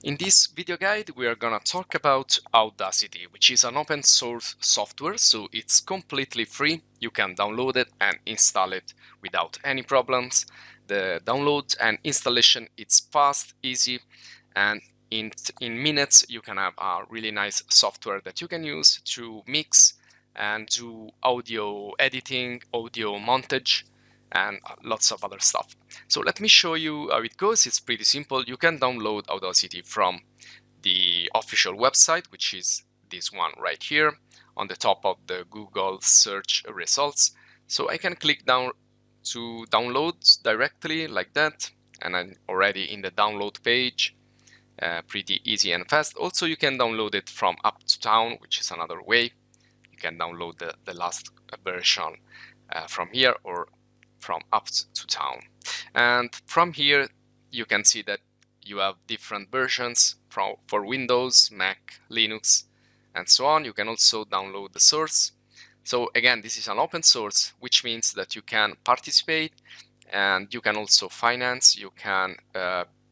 In this video guide, we are gonna talk about Audacity, which is an open source software, so it's completely free. You can download it and install it without any problems. The download and installation, it's fast, easy, and in minutes you can have a really nice software that you can use to mix and do audio editing, audio montage, and lots of other stuff. So let me show you how it goes. It's pretty simple. You can download Audacity from the official website, which is this one right here on the top of the Google search results. So I can click down to download directly like that, and I'm already in the download page. Pretty easy and fast. Also, you can download it from Up to Town, which is another way. You can download the last version from here or from Up to Town. And from here, you can see that you have different versions for Windows, Mac, Linux, and so on. You can also download the source. So again, this is an open source, which means that you can participate and you can also finance. You can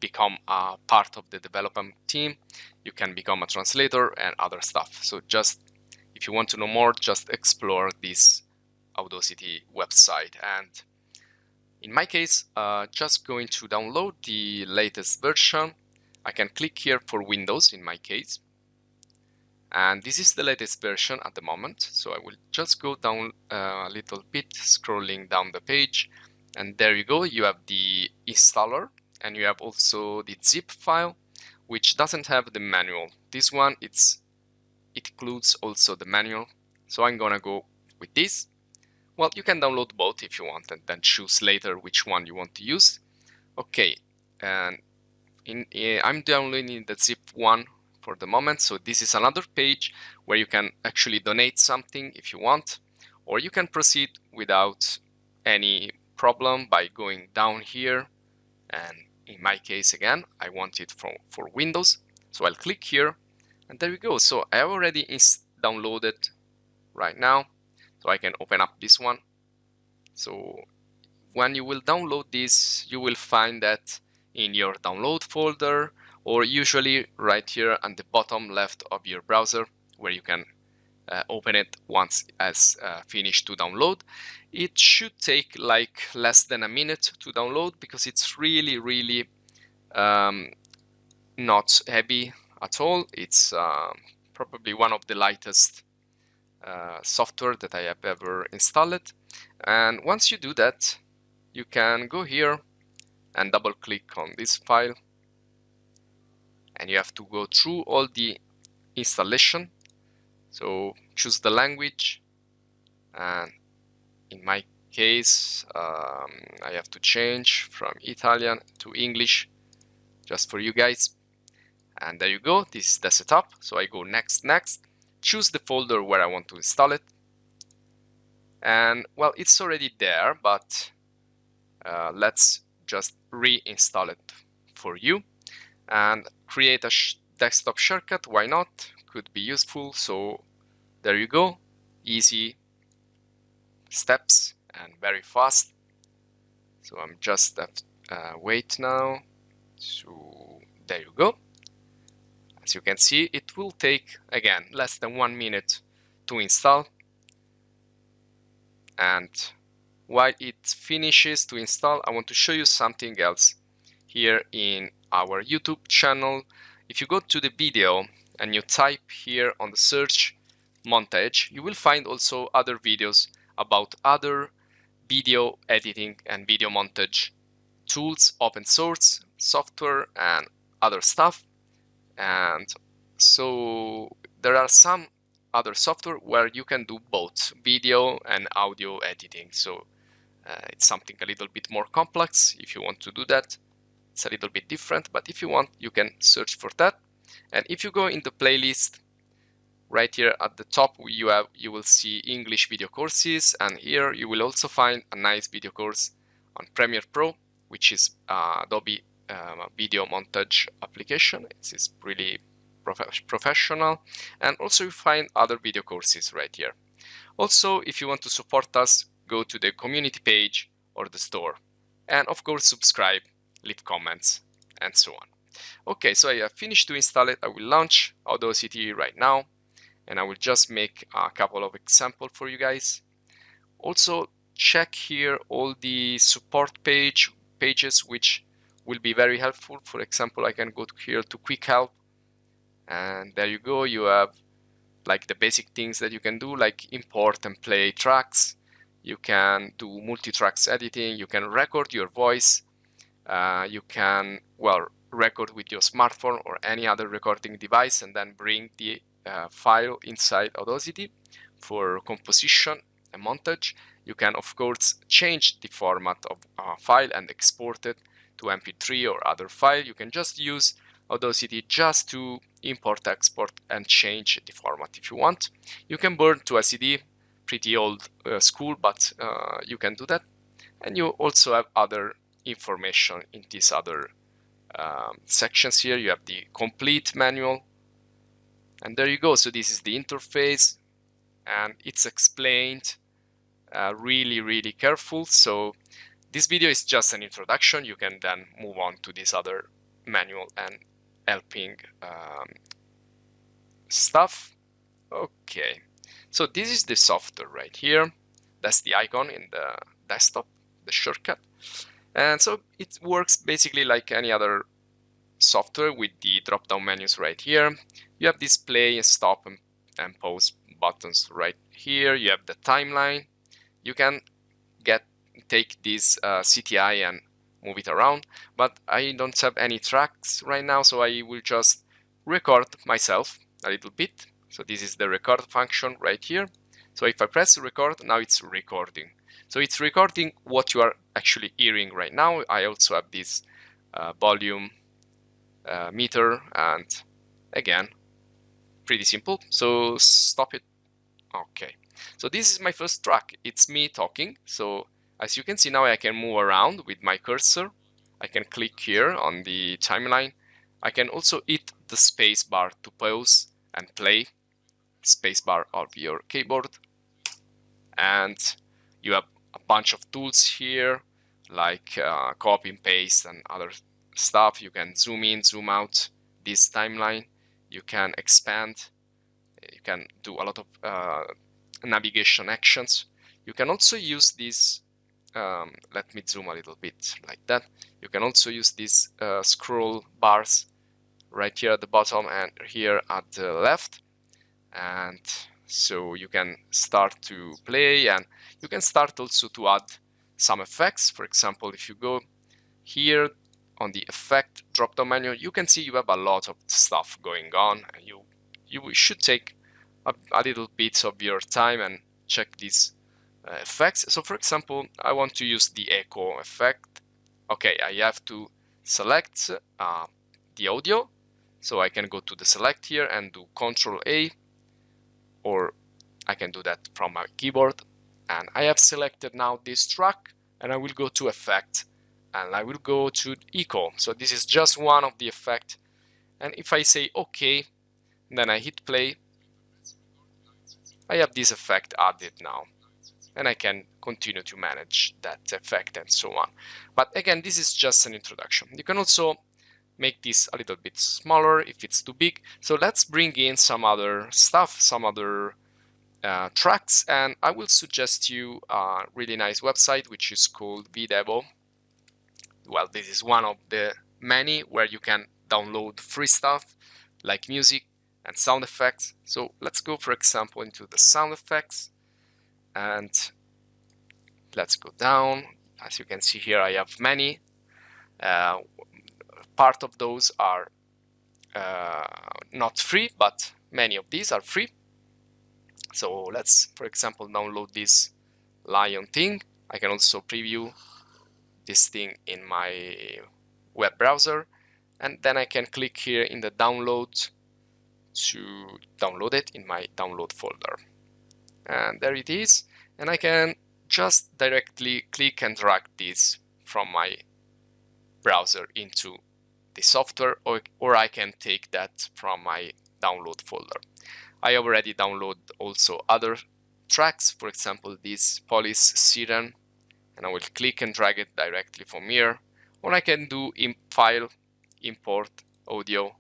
become a part of the development team. You can become a translator and other stuff. So just if you want to know more, just explore this Audacity website. And in my case, just going to download the latest version. I can click here for Windows in my case. And this is the latest version at the moment. So I will just go down a little bit, scrolling down the page. And there you go. You have the installer and you have also the zip file, which doesn't have the manual. This one, it includes also the manual. So I'm gonna go with this. Well, you can download both if you want and then choose later which one you want to use. Okay, and I'm downloading the zip one for the moment. So this is another page where you can actually donate something if you want, or you can proceed without any problem by going down here. And in my case, again, I want it for Windows. So I'll click here and there we go. So I have already downloaded right now. So I can open up this one. So when you will download this, you will find that in your download folder, or usually right here at the bottom left of your browser, where you can open it once it's finished to download. It should take like less than a minute to download because it's really not heavy at all. It's probably one of the lightest software that I have ever installed. And once you do that, you can go here and double click on this file, and you have to go through all the installation. So choose the language, and in my case I have to change from Italian to English just for you guys. And there you go, this is the setup. So I go next, choose the folder where I want to install it, and well, it's already there, but let's just reinstall it for you and create a desktop shortcut. Why not? Could be useful. So there you go, easy steps and very fast. So I'm just wait now. So there you go. As you can see, it will take, again, less than 1 minute to install. And while it finishes to install, I want to show you something else here in our YouTube channel. If you go to the video and you type here on the search Montage, you will find also other videos about other video editing and video montage tools, open source software, and other stuff. And so there are some other software where you can do both video and audio editing. So it's something a little bit more complex. If you want to do that, it's a little bit different, but if you want, you can search for that. And if you go in the playlist right here at the top, you will see English video courses, and here you will also find a nice video course on Premiere Pro, which is Adobe video montage application. It's really professional, and also you find other video courses right here. Also, if you want to support us, go to the community page or the store, and of course subscribe, leave comments, and so on. Okay, so I have finished to install it. I will launch Audacity right now, and I will just make a couple of examples for you guys. Also, check here all the support pages, which will be very helpful. For example, I can go here to Quick Help, and there you go. You have like the basic things that you can do, like import and play tracks. You can do multi-tracks editing. You can record your voice. You can, well, record with your smartphone or any other recording device and then bring the file inside Audacity for composition and montage. You can, of course, change the format of a file and export it to MP3 or other file. You can just use Audacity just to import, export, and change the format if you want. You can burn to a CD, pretty old school, but you can do that. And you also have other information in these other sections here. You have the complete manual, and there you go. So this is the interface, and it's explained really careful. So this video is just an introduction. You can then move on to this other manual and helping stuff. Okay, so this is the software right here. That's the icon in the desktop, the shortcut. And so it works basically like any other software with the drop-down menus right here. You have this play and stop and pause buttons right here. You have the timeline. You can take this CTI and move it around, but I don't have any tracks right now, so I will just record myself a little bit. So this is the record function right here. So if I press record, now it's recording. So it's recording what you are actually hearing right now. I also have this volume meter, and again, pretty simple. So stop it. Okay. So this is my first track. It's me talking. So as you can see now, I can move around with my cursor. I can click here on the timeline. I can also hit the space bar to pause and play. Space bar of your keyboard. And you have a bunch of tools here, like copy and paste and other stuff. You can zoom in, zoom out this timeline. You can expand. You can do a lot of navigation actions. You can also use this, let me zoom a little bit like that. You can also use these scroll bars right here at the bottom and here at the left. And so you can start to play, and you can start also to add some effects. For example, if you go here on the effect drop-down menu, you can see you have a lot of stuff going on, and you should take a little bit of your time and check these effects. So for example, I want to use the echo effect. Okay, I have to select the audio, so I can go to the select here and do Ctrl A, or I can do that from my keyboard. And I have selected now this track, and I will go to effect, and I will go to echo. So this is just one of the effects. And if I say OK, then I hit play, I have this effect added now, and I can continue to manage that effect and so on. But again, this is just an introduction. You can also make this a little bit smaller if it's too big. So let's bring in some other stuff, some other tracks, and I will suggest you a really nice website which is called VDevo. Well, this is one of the many where you can download free stuff like music and sound effects. So let's go, for example, into the sound effects, and let's go down. As you can see here, I have many. Part of those are not free, but many of these are free. So let's, for example, download this lion thing. I can also preview this thing in my web browser, and then I can click here in the download to download it in my download folder. And there it is. And I can just directly click and drag this from my browser into the software, or I can take that from my download folder. I already downloaded also other tracks, for example, this Police Siren, and I will click and drag it directly from here. Or I can do file, import, audio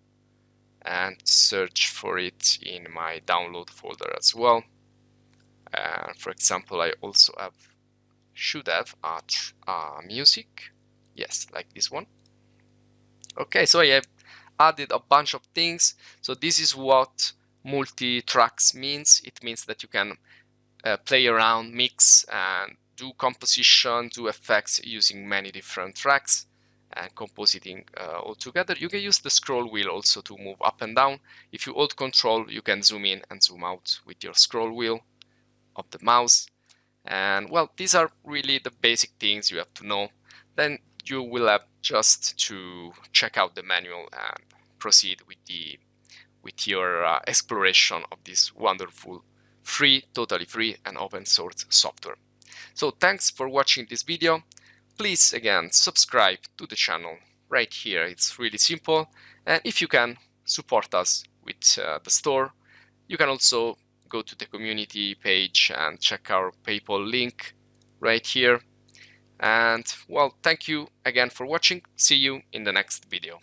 and search for it in my download folder as well. For example, I also should have music. Yes, like this one. Okay, so I have added a bunch of things. So this is what multi-tracks means. It means that you can play around, mix, and do composition, do effects using many different tracks and compositing all together. You can use the scroll wheel also to move up and down. If you hold control, you can zoom in and zoom out with your scroll wheel of the mouse. And well, these are really the basic things you have to know. Then you will have just to check out the manual and proceed with your exploration of this wonderful free, totally free and open source software. So thanks for watching this video. Please again subscribe to the channel right here. It's really simple, and if you can support us with the store, you can also go to the community page and check our PayPal link right here. And well, thank you again for watching. See you in the next video.